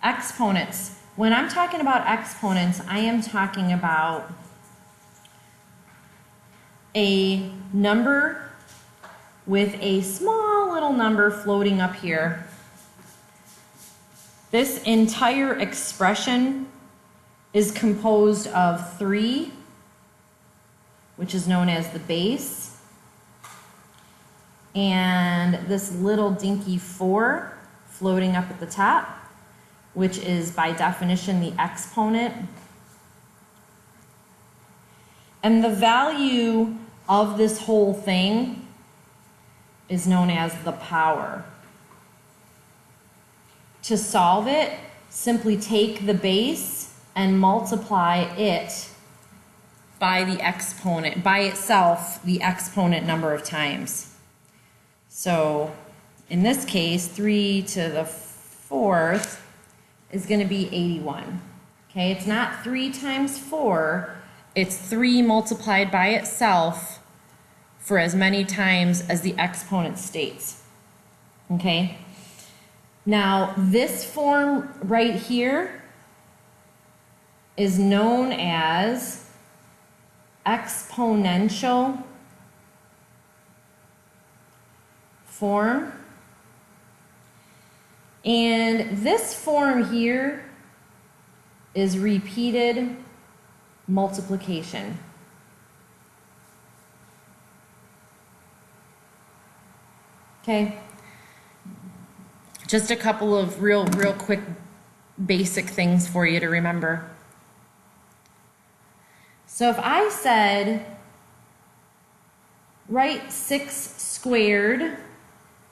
Exponents. When I'm talking about exponents, I am talking about a number with a small little number floating up here. This entire expression is composed of 3, which is known as the base, and this little dinky 4 floating up at the top, which is by definition the exponent. And the value of this whole thing is known as the power. To solve it, simply take the base and multiply it by the exponent, by itself, the exponent number of times. So in this case, 3 to the 4th is going to be 81. Okay, it's not 3 times 4, it's 3 multiplied by itself for as many times as the exponent states. Okay, now this form right here is known as exponential form. And this form here is repeated multiplication. Okay, just a couple of real quick basic things for you to remember. So if I said write 6 squared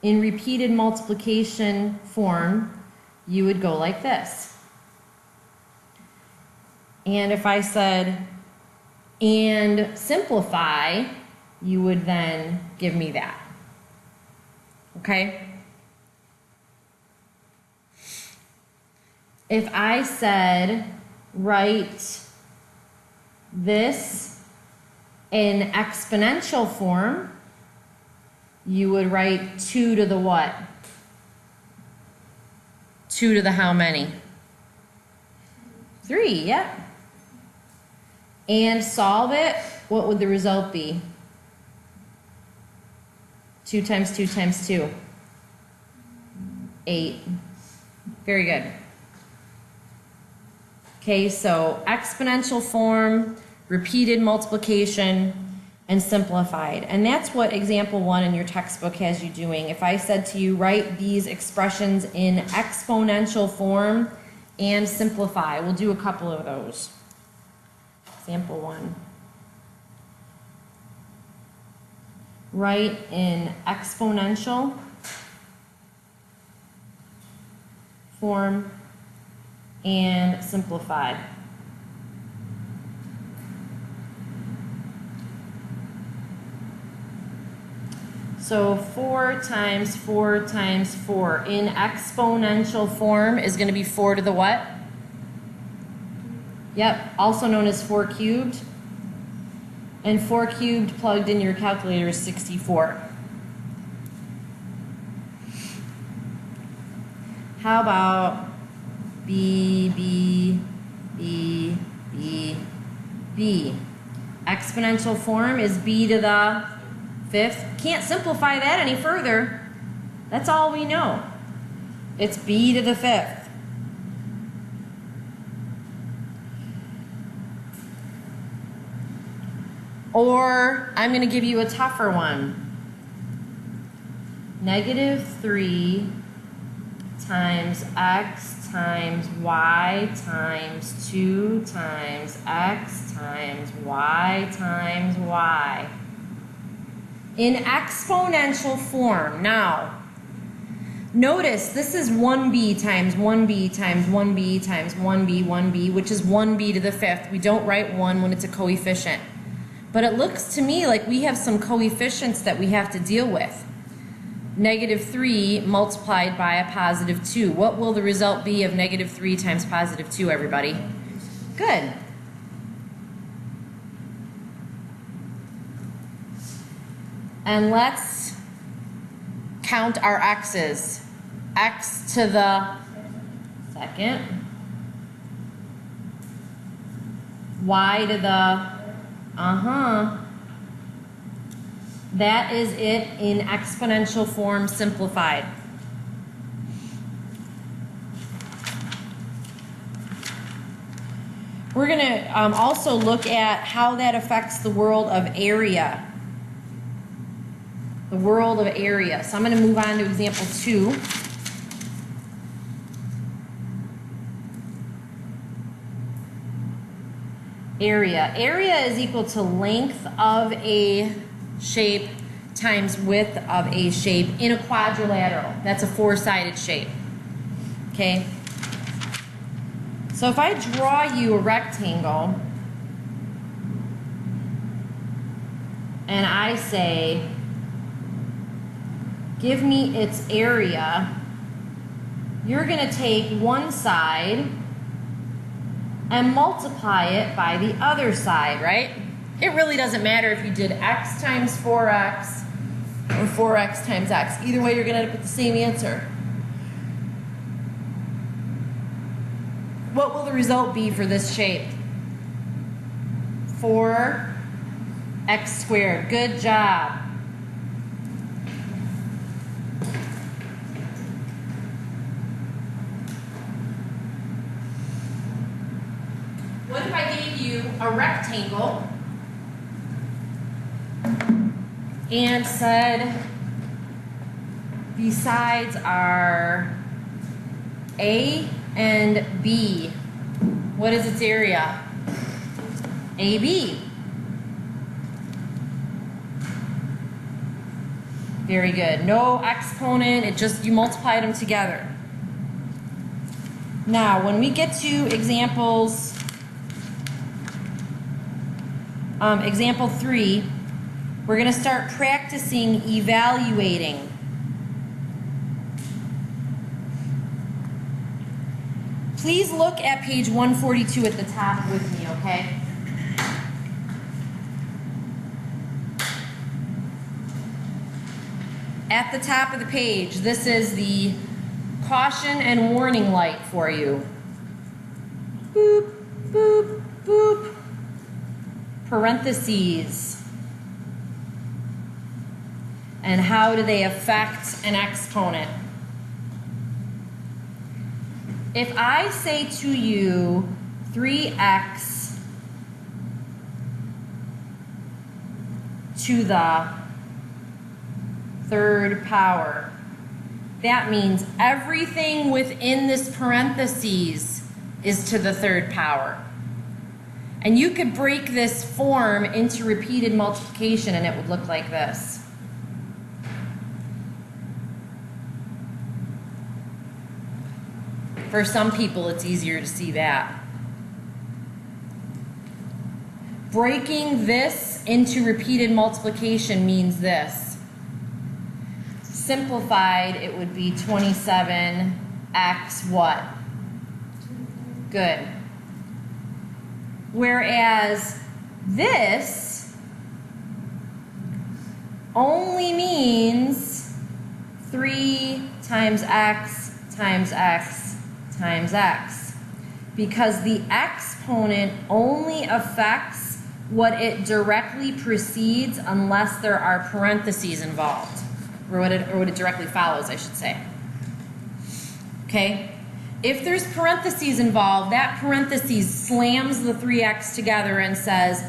in repeated multiplication form, you would go like this. And if I said and simplify, you would then give me that. Okay? If I said write this in exponential form, you would write 2 to the what? 2 to the how many? 3, yep. And solve it, what would the result be? 2 times 2 times 2. 8. Very good. Okay, so exponential form, repeated multiplication, and simplified. And that's what example 1 in your textbook has you doing. If I said to you, write these expressions in exponential form and simplify, we'll do a couple of those. Example 1. Write in exponential form and simplify. So 4 times 4 times 4 in exponential form is going to be 4 to the what? Yep, also known as 4 cubed. And 4 cubed plugged in your calculator is 64. How about B, B, B, B, B? Exponential form is B to the 5th. Can't simplify that any further. That's all we know. It's B to the 5th. Or I'm going to give you a tougher one. -3 times x times y times 2 times x times y times y. In exponential form. Now, notice this is 1b times 1b times 1b times 1b, 1b, which is 1b to the 5th. We don't write 1 when it's a coefficient. But it looks to me like we have some coefficients that we have to deal with. -3 multiplied by a +2. What will the result be of -3 times +2, everybody? Good. And let's count our x's. X to the second, y to the, that is it in exponential form simplified. We're going to also look at how that affects the world of area. The world of area. So I'm going to move on to example 2. Area. Area is equal to length of a shape times width of a shape in a quadrilateral. That's a 4-sided shape. Okay? So if I draw you a rectangle and I say, give me its area, you're going to take one side and multiply it by the other side, right? It really doesn't matter if you did x times 4x or 4x times x. Either way, you're going to end up with the same answer. What will the result be for this shape? 4x squared. Good job. What if I gave you a rectangle and said the sides are A and B? What is its area? AB. Very good. No exponent, it just, you multiplied them together. Now, when we get to examples, example 3, we're going to start practicing evaluating. Please look at page 142 at the top with me, okay? At the top of the page, this is the caution and warning light for you. Boop, boop, boop. Parentheses. And how do they affect an exponent? If I say to you 3x to the third power, that means everything within this parentheses is to the third power. And you could break this form into repeated multiplication and it would look like this. For some people, it's easier to see that. Breaking this into repeated multiplication means this. Simplified, it would be 27x what? Good. Whereas this only means 3 times x times x times x, because the exponent only affects what it directly precedes unless there are parentheses involved, or what it directly follows, I should say. Okay? If there's parentheses involved, that parentheses slams the 3x together and says,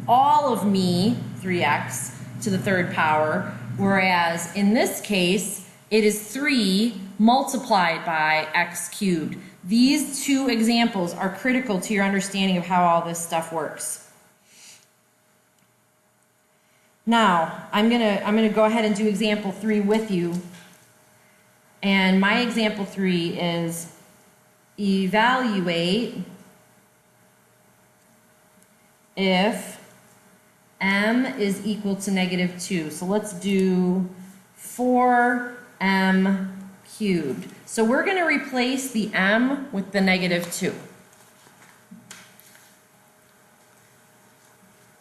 all of me, 3x, to the third power, whereas in this case, it is 3 multiplied by x cubed. These two examples are critical to your understanding of how all this stuff works. Now, I'm gonna go ahead and do example 3 with you. And my example 3 is evaluate if m is equal to -2. So let's do 4m cubed. So we're going to replace the m with the -2.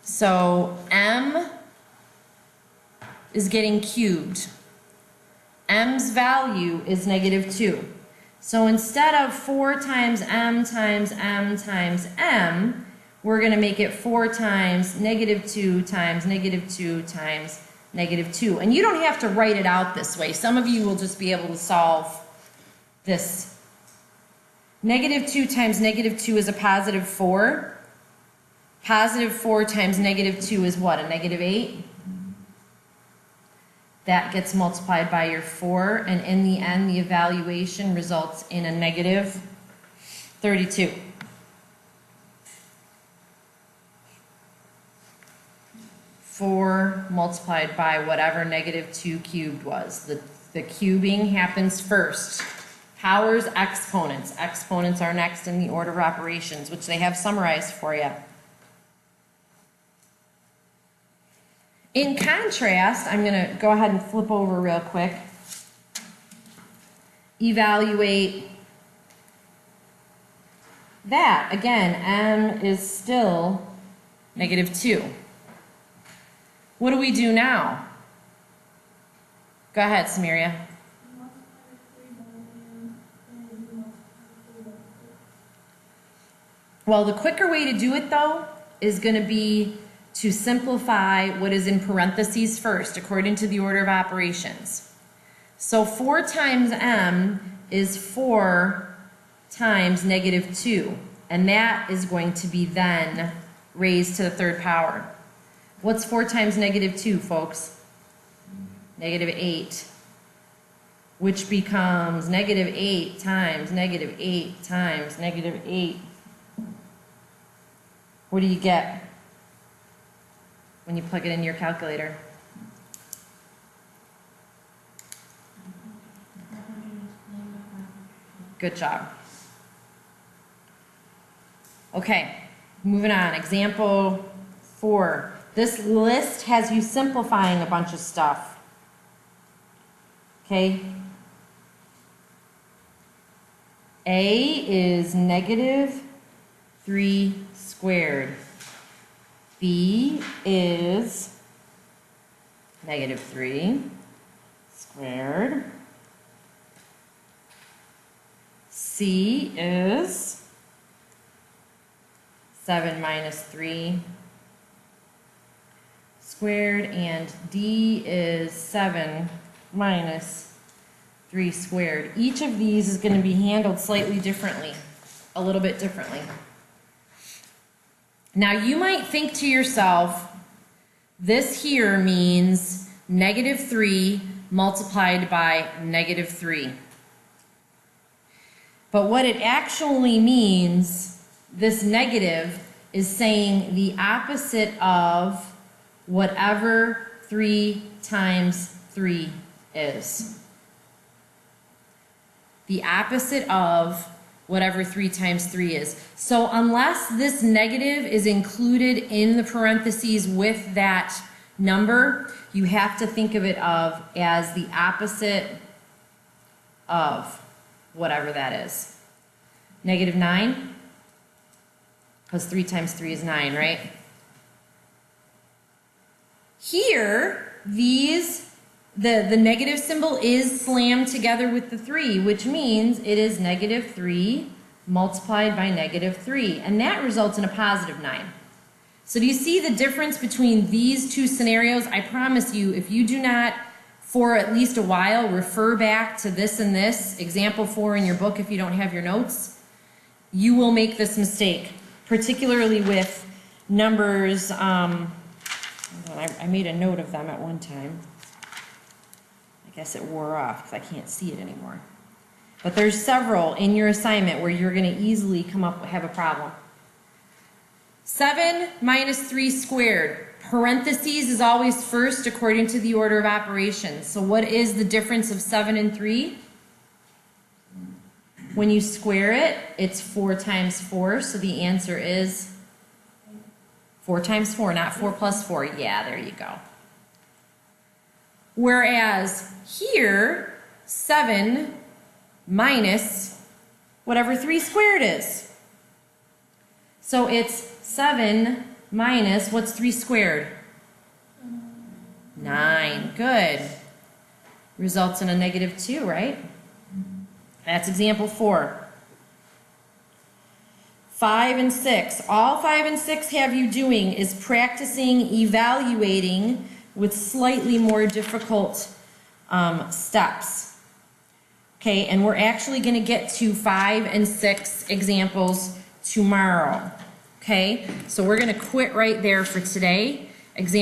So m is getting cubed. M's value is -2. So instead of 4 times m times m times m, we're going to make it 4 times -2 times -2 times -2. And you don't have to write it out this way. Some of you will just be able to solve this. -2 times -2 is a positive 4. Positive 4 times -2 is what? A -8? That gets multiplied by your 4, and in the end, the evaluation results in a -32. Four multiplied by whatever -2 cubed was. The cubing happens first. Powers, exponents. Exponents are next in the order of operations, which they have summarized for you. In contrast, I'm going to go ahead and flip over real quick. Evaluate that. Again, m is still -2. What do we do now? Go ahead, Samaria. Well, the quicker way to do it, though, is going to be to simplify what is in parentheses first, according to the order of operations. So 4 times m is 4 times -2, and that is going to be then raised to the third power. What's 4 times -2, folks? -8, which becomes -8 times -8 times -8. What do you get when you plug it into your calculator? Good job. Okay, moving on. Example 4. This list has you simplifying a bunch of stuff. Okay? A is -3 squared. B is -3 squared. C is 7 minus 3 squared, and D is 7 minus 3 squared. Each of these is going to be handled slightly differently, a little bit differently. Now you might think to yourself, this here means -3 multiplied by -3. But what it actually means, this negative, is saying the opposite of whatever 3 times 3 is. The opposite of whatever 3 times 3 is. So unless this negative is included in the parentheses with that number, you have to think of it as the opposite of whatever that is. -9, because 3 times 3 is 9, right? Here, the negative symbol is slammed together with the 3, which means it is -3 multiplied by -3, and that results in a +9. So do you see the difference between these two scenarios? I promise you, if you do not, for at least a while, refer back to this and this, example 4 in your book if you don't have your notes, you will make this mistake, particularly with numbers. I made a note of them at one time. I guess it wore off because I can't see it anymore. But there's several in your assignment where you're going to easily have a problem. 7 minus 3 squared. Parentheses is always first according to the order of operations. So what is the difference of 7 and 3? When you square it, it's 4 times 4. So the answer is 4 times 4, not 4 plus 4. Yeah, there you go. Whereas here, 7 minus whatever 3 squared is. So it's 7 minus, what's 3 squared? 9. Good. Results in a -2, right? That's example 4. 5 and 6. All 5 and 6 have you doing is practicing evaluating with slightly more difficult steps. Okay, and we're actually going to get to 5 and 6 examples tomorrow. Okay, so we're going to quit right there for today. Example